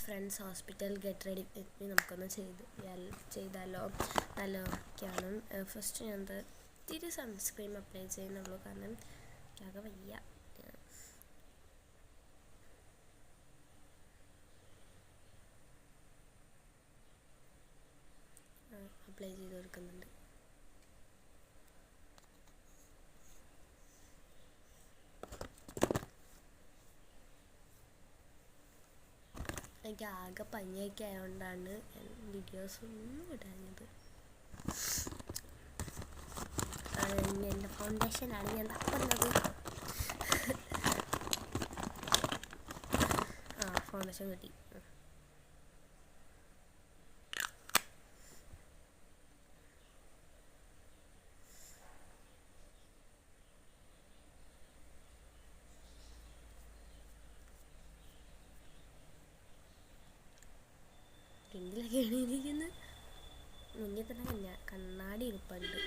Friends hospital get ready with me നമുക്കൊന്ന് ചെയ്താലോ. നല്ലതൊക്കെയാണ്. First ഞാൻ ഇത്തിരി സൺസ്ക്രീൻ അപ്ലൈ ചെയ്യുന്നുള്ളൂ, കാരണം എനിക്കാകെ വയ്യ. അപ്ലൈ ചെയ്ത് കൊടുക്കുന്നുണ്ട്. എനിക്ക് ആകെ പനിയൊക്കെ ആയതുകൊണ്ടാണ് വീഡിയോസൊന്നും ഇടാഞ്ഞത്. എൻ്റെ ഫൗണ്ടേഷനാണ് ഞാൻ തപ്പുന്നത്. ഫൗണ്ടേഷൻ കിട്ടി. എന്തിലൊക്കെയാണ് ഇരിക്കുന്നത്? മുന്നിൽ തന്നെ കണ്ണാടി ഇരിപ്പുണ്ട്.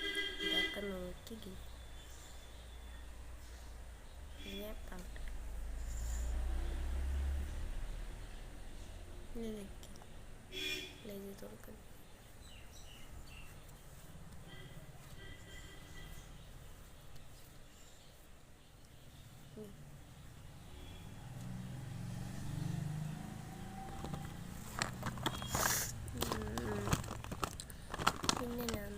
ഇതൊക്കെ നോക്കി തുറക്കുന്നു. പിന്നെ ഞാൻ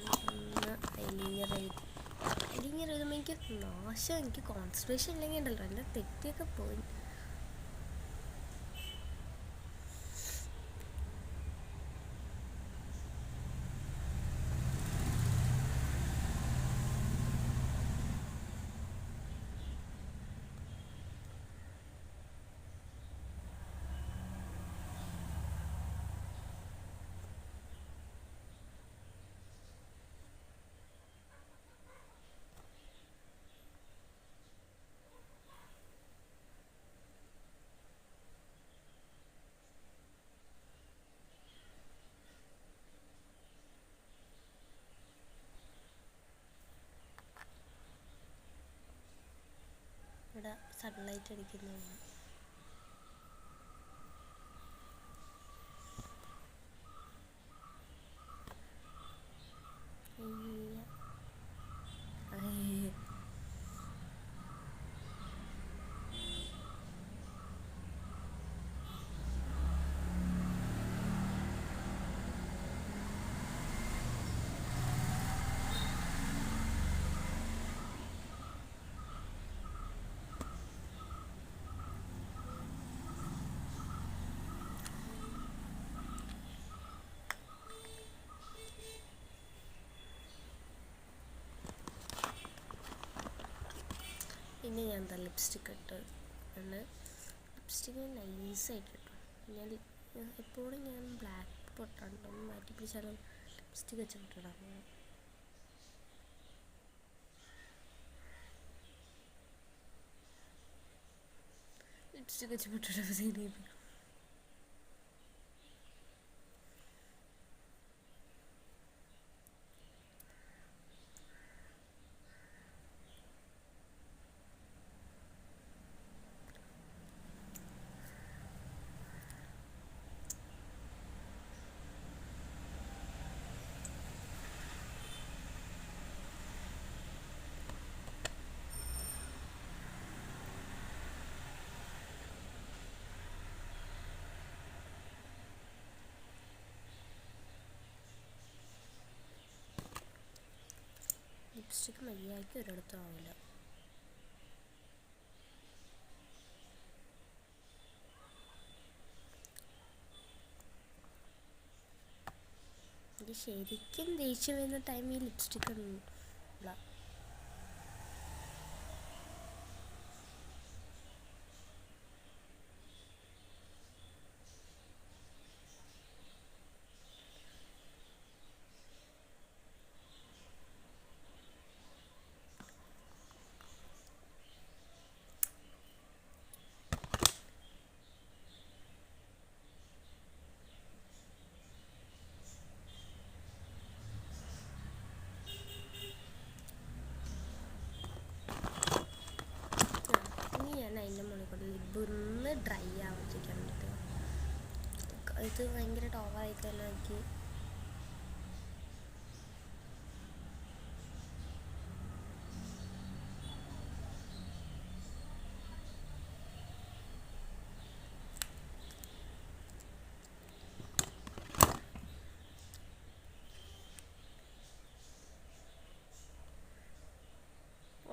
ഐലൈനർ എഴുതുമ്പോൾ എനിക്ക് നാശം. എനിക്ക് കോൺസെൻട്രേഷൻ ഇല്ലെങ്കിൽ ഉണ്ടല്ലോ എൻ്റെ തെറ്റിയൊക്കെ പോയി. ഇവിടെ സൺലൈറ്റ് അടിക്കുന്നുണ്ട്. പിന്നെ ഞാൻ എന്താ ലിപ്സ്റ്റിക്ക് ഇട്ട് ഉണ്ട്. ലിപ്സ്റ്റിക്ക് നൈസായിട്ട് ഇട്ടു. ഞാൻ എപ്പോഴും ഞാൻ ബ്ലാക്ക് പൊട്ടാണ്ടോ മാറ്റി പിടിച്ചാലും ലിപ്സ്റ്റിക്ക് വെച്ചിട്ടിടാം. ലിപ്സ്റ്റിക്ക് വെച്ച് പൊട്ടിട്ടപ്പോൾ സീനിയർ ലിപ്സ്റ്റിക്ക് മര്യാദയ്ക്ക് ഒരിടത്തും ആവില്ല. എനിക്ക് ശരിക്കും ദേഷ്യം വരുന്ന ടൈം ഈ ലിപ്സ്റ്റിക്ക് ഉള്ള. ഇത് ഭയങ്കര ടോവായിട്ടല്ല എനിക്ക്.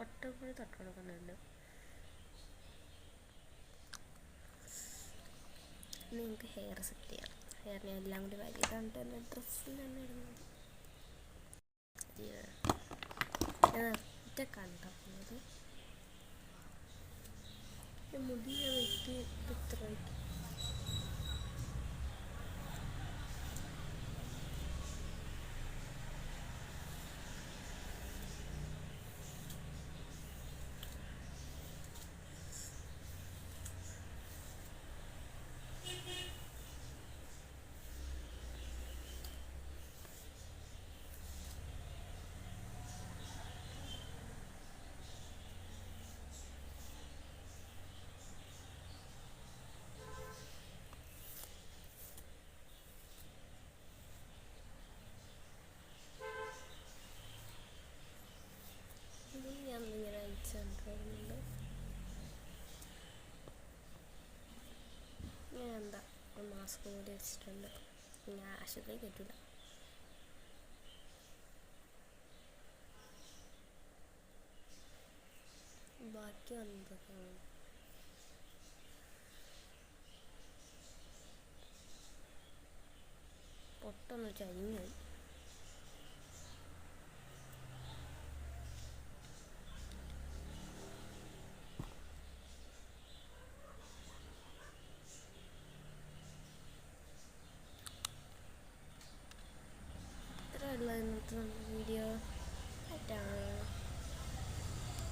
ഒട്ടപ്പോഴും തൊട്ട് കൊടുക്കുന്നുണ്ട്. നിങ്ങൾക്ക് ഹെയർ സെറ്റ് ചെയ്യാം. ഹെയറിനെ എല്ലാം കൂടി വരികയാണ്ട് എൻ്റെ ഡ്രസ്സിൽ തന്നെ ഇടുന്നത്. ഒറ്റ കണ്ടത് മുടി വെട്ടി ഇത്ര വയ്ക്കും. ഞാനിങ്ങനെ അയച്ചുകൊണ്ടിരുന്നുണ്ട്. ഞാൻ എന്താ മാസ്ക് കൂടി വെച്ചിട്ടുണ്ട്. ഞാൻ ആശുപത്രിയിൽ പറ്റില്ല. ബാക്കി വന്നതൊക്കെ പൊട്ടൊന്ന് ചരിഞ്ഞായി. ഇത്രയുള്ള ഇന്നത്തെ വീഡിയോ.